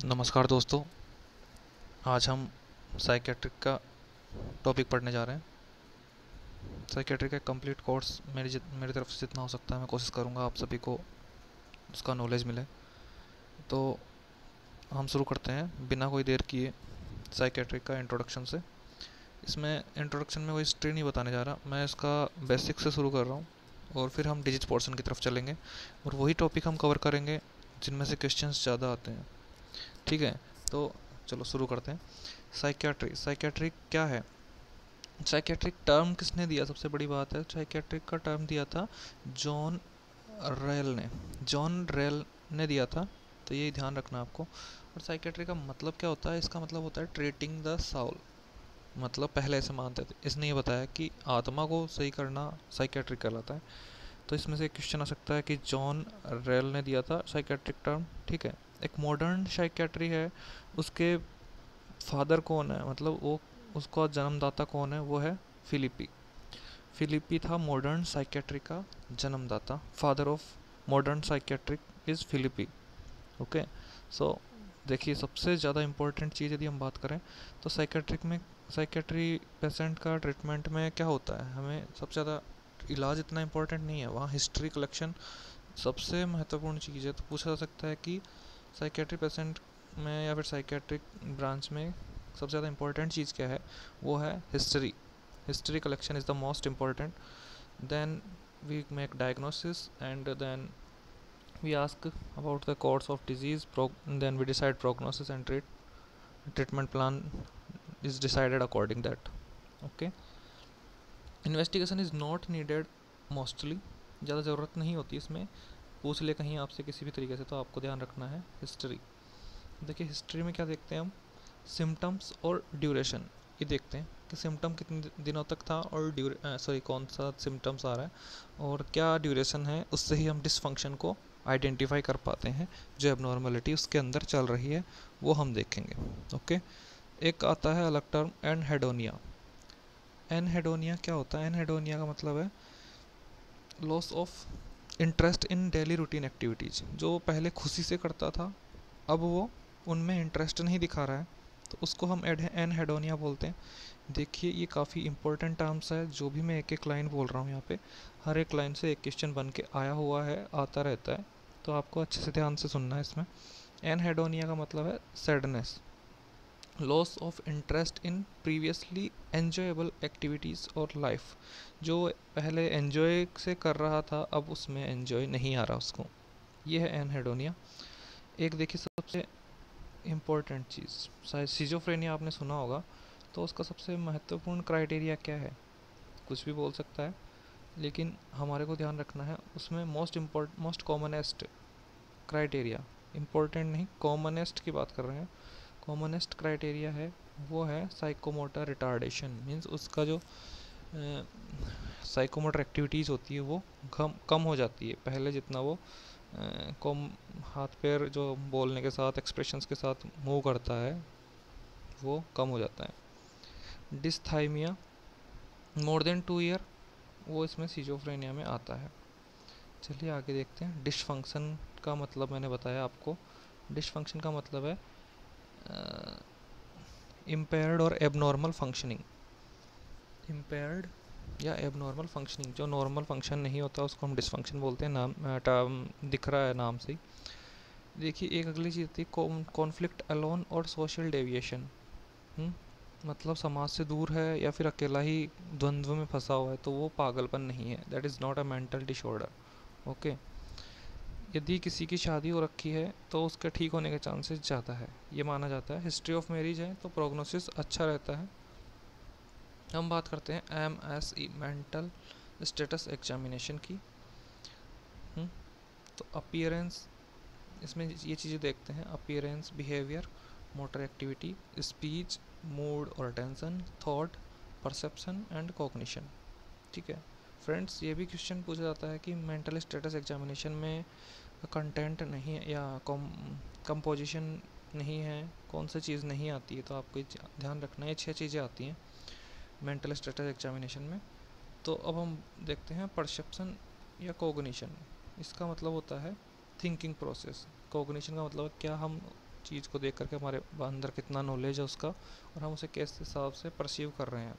नमस्कार दोस्तों। आज हम साइकेट्रिक का टॉपिक पढ़ने जा रहे हैं। साइकेट्रिक का कंप्लीट कोर्स मेरी तरफ से जितना हो सकता है मैं कोशिश करूंगा आप सभी को उसका नॉलेज मिले। तो हम शुरू करते हैं बिना कोई देर किए साइकेट्रिक का इंट्रोडक्शन से। इसमें इंट्रोडक्शन में कोई हिस्ट्री नहीं बताने जा रहा, मैं इसका बेसिक से शुरू कर रहा हूँ और फिर हम डिजिट पोर्शन की तरफ चलेंगे और वही टॉपिक हम कवर करेंगे जिनमें से क्वेश्चंस ज़्यादा आते हैं। ठीक है, तो चलो शुरू करते हैं। साइकेट्री साइकेट्रिक क्या है? साइकेट्रिक टर्म किसने दिया? सबसे बड़ी बात है, साइकेट्रिक का टर्म दिया था जॉन रेल ने। जॉन रेल ने दिया था, तो ये ध्यान रखना आपको। और साइकेट्रिक का मतलब क्या होता है? इसका मतलब होता है ट्रीटिंग द साउल। मतलब पहले ऐसे मानते थे, इसने ये बताया कि आत्मा को सही करना साइकेट्रिक कहलाता है। तो इसमें से एक क्वेश्चन आ सकता है कि जॉन रेल ने दिया था साइकेट्रिक टर्म। ठीक है, एक मॉडर्न साइकेट्री है, उसके फादर कौन है, मतलब वो उसका जन्मदाता कौन है? वो है फिलिपी। फिलिपी था मॉडर्न साइकेट्री का जन्मदाता। Father of modern psychiatric is Philippe. Okay, so देखिए, सबसे ज़्यादा इम्पोर्टेंट चीज़ यदि हम बात करें तो साइकेट्रिक में, साइकेट्री पेशेंट का ट्रीटमेंट में क्या होता है, हमें सबसे ज़्यादा इलाज इतना इम्पोर्टेंट नहीं है, वहाँ हिस्ट्री कलेक्शन सबसे महत्वपूर्ण चीज़ है। तो पूछा जा सकता है कि साइकेट्री पेशेंट में या फिर साइकेट्रिक ब्रांच में सबसे ज़्यादा इम्पोर्टेंट चीज़ क्या है? वो है history. History collection is the most important. Then we make diagnosis and then we ask about the course of disease, then we decide prognosis and treatment plan is decided according that. Okay, investigation is not needed mostly, ज़्यादा ज़रूरत नहीं होती इसमें। पूछ ले कहीं आपसे किसी भी तरीके से तो आपको ध्यान रखना है हिस्ट्री। देखिए, हिस्ट्री में क्या देखते हैं हम? सिम्टम्स और ड्यूरेशन। ये देखते हैं कि सिम्टम कितने दिनों तक था और कौन सा सिम्टम्स आ रहा है और क्या ड्यूरेशन है, उससे ही हम डिसफंक्शन को आइडेंटिफाई कर पाते हैं। जो एबनॉर्मलिटी उसके अंदर चल रही है वो हम देखेंगे। ओके, एक आता है अलग टर्म एनहेडोनिया। एनहेडोनिया क्या होता है? एनहेडोनिया का मतलब है loss of interest in daily routine activities. जो पहले खुशी से करता था अब वो उनमें इंटरेस्ट नहीं दिखा रहा है, तो उसको हम एनहेडोनिया बोलते हैं। देखिए, ये काफ़ी इंपॉर्टेंट टर्म्स है। जो भी मैं एक एक लाइन बोल रहा हूँ यहाँ पे, हर एक लाइन से एक क्वेश्चन बन के आया हुआ है, आता रहता है, तो आपको अच्छे से ध्यान से सुनना है इसमें। एनहेडोनिया का मतलब है sadness, loss of interest in previously enjoyable activities और लाइफ। जो पहले एन्जॉय से कर रहा था अब उसमें एन्जॉय नहीं आ रहा उसको, ये है एनहेडोनिया। एक देखिए, सबसे इम्पोर्टेंट चीज़, सिजोफ्रेनिया आपने सुना होगा, तो उसका सबसे महत्वपूर्ण क्राइटेरिया क्या है? कुछ भी बोल सकता है, लेकिन हमारे को ध्यान रखना है उसमें मोस्ट कॉमनेस्ट क्राइटेरिया, इम्पोर्टेंट नहीं, कॉमनेस्ट की बात कर रहे हैं। कॉमनेस्ट क्राइटेरिया है वो है साइकोमोटर रिटार्डेशन। मीन्स उसका जो साइकोमोटर एक्टिविटीज़ होती है वो कम हो जाती है, पहले जितना वो कम हाथ पैर जो बोलने के साथ एक्सप्रेशंस के साथ मूव करता है वो कम हो जाता है। डिस्थाइमिया मोर देन 2 ईयर, वो इसमें सिजोफ्रेनिया में आता है। चलिए आगे देखते हैं। डिसफंक्शन का मतलब मैंने बताया आपको। डिसफंक्शन का मतलब है इम्पेयर्ड और एबनॉर्मल फंक्शनिंग। इम्पेयर्ड या एबनॉर्मल फंक्शनिंग, जो नॉर्मल फंक्शन नहीं होता उसको हम डिसफंक्शन बोलते हैं। नाम टर्म दिख रहा है नाम से ही। देखिए, एक अगली चीज़ थी कॉन्फ्लिक्ट अलोन और सोशल डेविएशन। मतलब समाज से दूर है या फिर अकेला ही द्वंद्व में फंसा हुआ है, तो वो पागलपन नहीं है, that is not a mental disorder. Okay, यदि किसी की शादी हो रखी है तो उसके ठीक होने के चांसेस ज़्यादा है, ये माना जाता है। हिस्ट्री ऑफ मैरिज है तो प्रोग्नोसिस अच्छा रहता है। हम बात करते हैं MSE मेंटल स्टेटस एग्जामिनेशन की। तो अपीयरेंस, इसमें ये चीज़ें देखते हैं, appearance, behaviour, motor activity, speech, mood और tension, thought, perception and cognition. ठीक है फ्रेंड्स, ये भी क्वेश्चन पूछा जाता है कि मेंटल स्टेटस एग्जामिनेशन में कंटेंट नहीं है या कंपोजिशन नहीं है, कौन सी चीज़ नहीं आती है, तो आपको ध्यान रखना है 6 चीज़ें आती हैं मेंटल स्टेटस एग्जामिनेशन में। तो अब हम देखते हैं परसेप्शन या कोग्निशन। इसका मतलब होता है थिंकिंग प्रोसेस। कोग्निशन का मतलब क्या हम चीज़ को देख करके हमारे अंदर कितना नॉलेज है उसका, और हम उसे किस हिसाब से परसीव कर रहे हैं।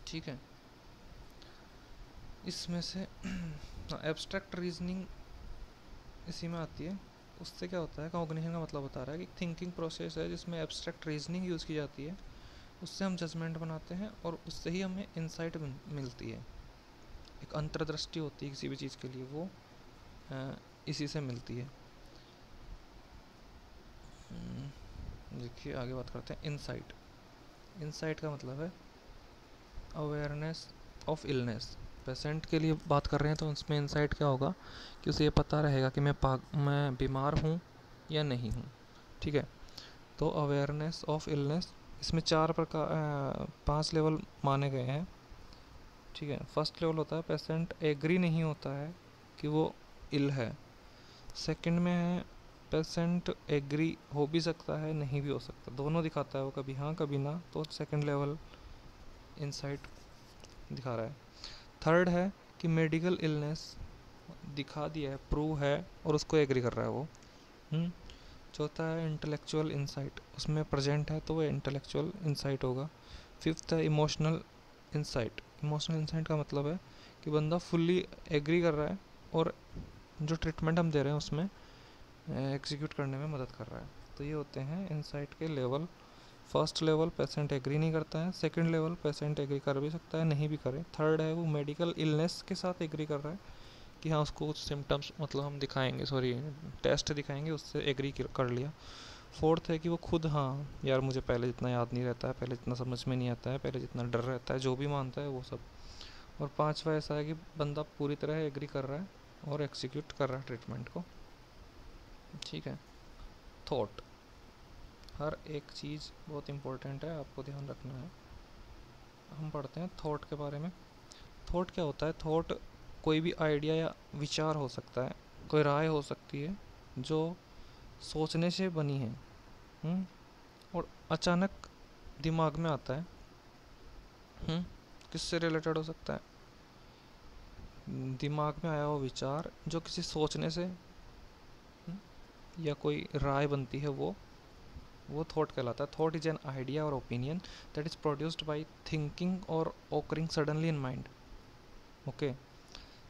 ठीक है, इसमें से एब्स्ट्रैक्ट रीजनिंग इसी में आती है। उससे क्या होता है, कॉग्निशन का मतलब बता रहा है कि थिंकिंग प्रोसेस है जिसमें एब्स्ट्रैक्ट रीजनिंग यूज़ की जाती है, उससे हम जजमेंट बनाते हैं और उससे ही हमें इंसाइट मिलती है। एक अंतर्दृष्टि होती है किसी भी चीज़ के लिए, वो इसी से मिलती है। देखिए आगे बात करते हैं इंसाइट। इंसाइट का मतलब है अवेयरनेस ऑफ इलनेस। पेशेंट के लिए बात कर रहे हैं तो उसमें इंसाइट क्या होगा कि उसे ये पता रहेगा कि मैं बीमार हूँ या नहीं हूँ। ठीक है, तो अवेयरनेस ऑफ इलनेस, इसमें 5 लेवल माने गए हैं। ठीक है, फर्स्ट लेवल होता है पेशेंट एग्री नहीं होता है कि वो इल है। सेकंड में है पेशेंट एग्री हो भी सकता है, नहीं भी हो सकता, दोनों दिखाता है वो, कभी हाँ कभी ना, तो सेकंड लेवल इंसाइट दिखा रहा है। थर्ड है कि मेडिकल इलनेस दिखा दिया है, प्रूव है और उसको एग्री कर रहा है वो। चौथा है इंटेलेक्चुअल इंसाइट, उसमें प्रेजेंट है तो वो इंटेलेक्चुअल इंसाइट होगा। फिफ्थ है इमोशनल इंसाइट। इमोशनल इंसाइट का मतलब है कि बंदा फुल्ली एग्री कर रहा है और जो ट्रीटमेंट हम दे रहे हैं उसमें एग्जीक्यूट करने में मदद कर रहा है। तो ये होते हैं इंसाइट के level. First level patient agree नहीं करता है, सेकंड लेवल पेशेंट एग्री कर भी सकता है, नहीं भी करे। थर्ड है वो मेडिकल इलनेस के साथ एग्री कर रहा है कि हाँ उसको कुछ सिम्टम्स मतलब हम दिखाएंगे, सॉरी टेस्ट दिखाएंगे, उससे एग्री कर लिया। फोर्थ है कि वो खुद हाँ यार मुझे पहले जितना याद नहीं रहता है, पहले जितना समझ में नहीं आता है, पहले जितना डर रहता है, जो भी मानता है वो सब। और पांचवा ऐसा है कि बंदा पूरी तरह एग्री कर रहा है और एक्सिक्यूट कर रहा है ट्रीटमेंट को। ठीक है, थॉट, हर एक चीज़ बहुत इंपॉर्टेंट है, आपको ध्यान रखना है। हम पढ़ते हैं थॉट के बारे में। थॉट क्या होता है? थॉट कोई भी आइडिया या विचार हो सकता है, कोई राय हो सकती है जो सोचने से बनी है, और अचानक दिमाग में आता है। किससे रिलेटेड हो सकता है? दिमाग में आया हुआ विचार जो किसी सोचने से या कोई राय बनती है, वो थॉट कहलाता है। थॉट इज एन आइडिया और opinion that is produced by thinking और occurring suddenly in mind. Okay,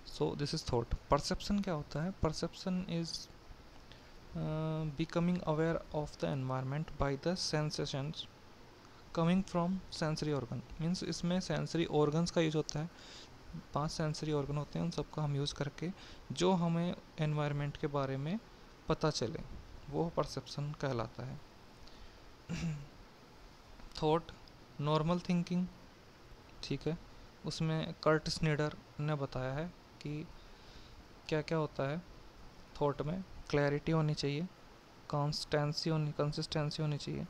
so this is thought. Perception क्या होता है? Perception is becoming aware of the environment by the sensations coming from sensory organ। Means इसमें sensory organs का use होता है। 5 sensory organ होते हैं, उन सबका हम यूज़ करके जो हमें एनवायरनमेंट के बारे में पता चले, वो परसेप्शन कहलाता है। थॉट, नॉर्मल थिंकिंग, ठीक है, उसमें कर्ट स्नीडर ने बताया है कि क्या क्या होता है थॉट में। क्लैरिटी होनी चाहिए, कंसिस्टेंसी होनी चाहिए,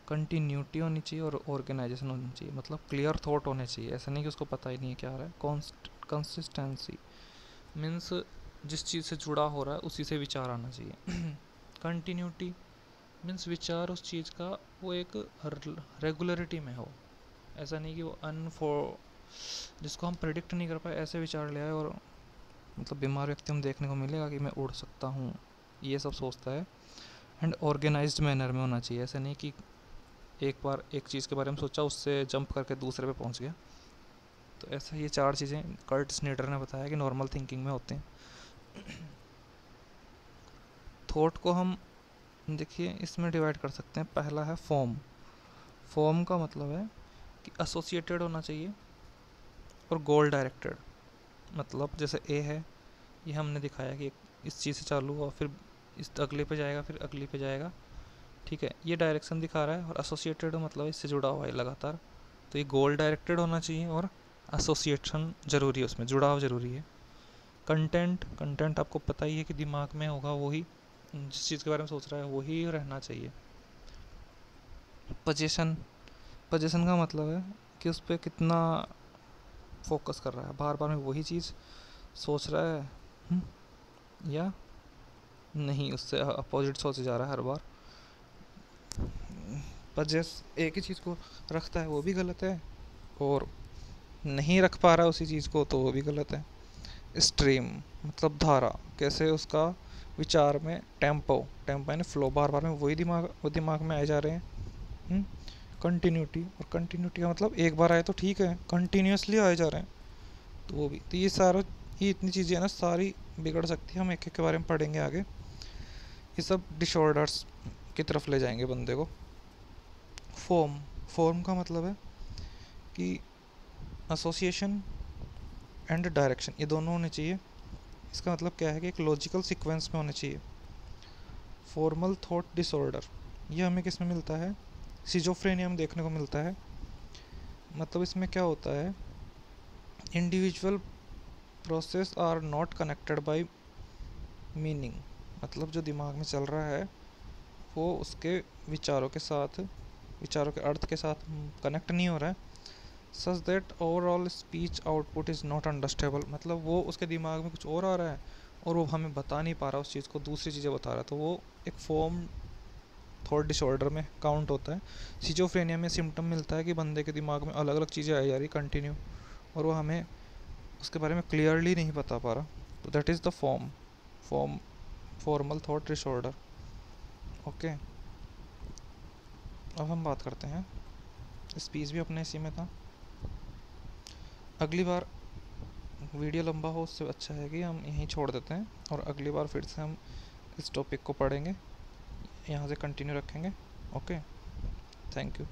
कंटिन्यूटी होनी चाहिए और ऑर्गेनाइजेशन होनी चाहिए। मतलब क्लियर थॉट होने चाहिए, ऐसा नहीं कि उसको पता ही नहीं है क्या आ रहा है। कंसिस्टेंसी मीन्स जिस चीज़ से जुड़ा हो रहा है उसी से विचार आना चाहिए। कंटिन्यूटी मीन्स विचार उस चीज़ का वो एक रेगुलरिटी में हो, ऐसा नहीं कि वो जिसको हम प्रिडिक्ट नहीं कर पाए ऐसे विचार ले आए और मतलब बीमार व्यक्ति हम देखने को मिलेगा कि मैं उड़ सकता हूँ, ये सब सोचता है। एंड ऑर्गेनाइज्ड मैनर में होना चाहिए, ऐसा नहीं कि एक बार एक चीज़ के बारे में सोचा उससे जंप करके दूसरे पे पहुँच गया। तो ऐसा ये 4 चीज़ें कर्ट स्नीडर ने बताया कि नॉर्मल थिंकिंग में होते हैं। थॉट को हम देखिए इसमें डिवाइड कर सकते हैं। पहला है फॉर्म। फॉर्म का मतलब है कि एसोसिएटेड होना चाहिए और गोल डायरेक्टेड। मतलब जैसे ए है, ये हमने दिखाया कि इस चीज़ से चालू हुआ, फिर इस अगले पे जाएगा, फिर अगले पे जाएगा। ठीक है, ये डायरेक्शन दिखा रहा है। और एसोसिएटेड मतलब इससे जुड़ा हुआ है लगातार, तो ये गोल डायरेक्टेड होना चाहिए और एसोसिएशन ज़रूरी है, उसमें जुड़ाव ज़रूरी है। कंटेंट आपको पता ही है कि दिमाग में होगा, वही जिस चीज़ के बारे में सोच रहा है वही रहना चाहिए। पोजीशन का मतलब है कि उस पर कितना फोकस कर रहा है, बार बार में वही चीज़ सोच रहा है या नहीं, उससे अपोजिट सोचे जा रहा है हर बार। एक ही चीज़ को रखता है वो भी गलत है, और नहीं रख पा रहा उसी चीज़ को तो वो भी गलत है। स्ट्रीम मतलब धारा, कैसे उसका विचार में टेम्पो, टेम्पो यानी फ्लो, बार बार में वही दिमाग में आए जा रहे हैं। कंटिन्यूटी, और कंटिन्यूटी का मतलब एक बार आए तो ठीक है, कंटिन्यूसली आए जा रहे हैं तो वो भी। तो ये सारा, ये इतनी चीज़ें हैं ना, सारी बिगड़ सकती है। हम एक एक के बारे में पढ़ेंगे आगे। ये सब डिसऑर्डर्स की तरफ ले जाएंगे बंदे को। फॉर्म, फॉर्म का मतलब है कि एसोसिएशन एंड डायरेक्शन, ये दोनों होने चाहिए। इसका मतलब क्या है कि एक लॉजिकल सीक्वेंस में होने चाहिए। फॉर्मल थॉट डिसऑर्डर, ये हमें किस में मिलता है? सिजोफ्रेनिया में देखने को मिलता है। मतलब इसमें क्या होता है, individual process are not connected by meaning. मतलब जो दिमाग में चल रहा है वो उसके विचारों के साथ, विचारों के अर्थ के साथ कनेक्ट नहीं हो रहा है। Such that overall speech output is not understandable, मतलब वो उसके दिमाग में कुछ और आ रहा है और वो हमें बता नहीं पा रहा उस चीज़ को, दूसरी चीज़ें बता रहा है, तो वो एक फॉर्म थॉट डिसऑर्डर में काउंट होता है। सिजोफ्रेनिया में सिम्टम मिलता है कि बंदे के दिमाग में अलग अलग चीज़ें आई जा रही कंटिन्यू, और वो हमें उसके बारे में क्लियरली नहीं बता पा रहा। तो that is the formal thought disorder. Okay, अब हम बात करते हैं, स्पीच भी अपने इसी में था। अगली बार वीडियो लंबा हो उससे अच्छा है कि हम यहीं छोड़ देते हैं, और अगली बार फिर से हम इस टॉपिक को पढ़ेंगे, यहाँ से कंटिन्यू रखेंगे। Okay, thank you.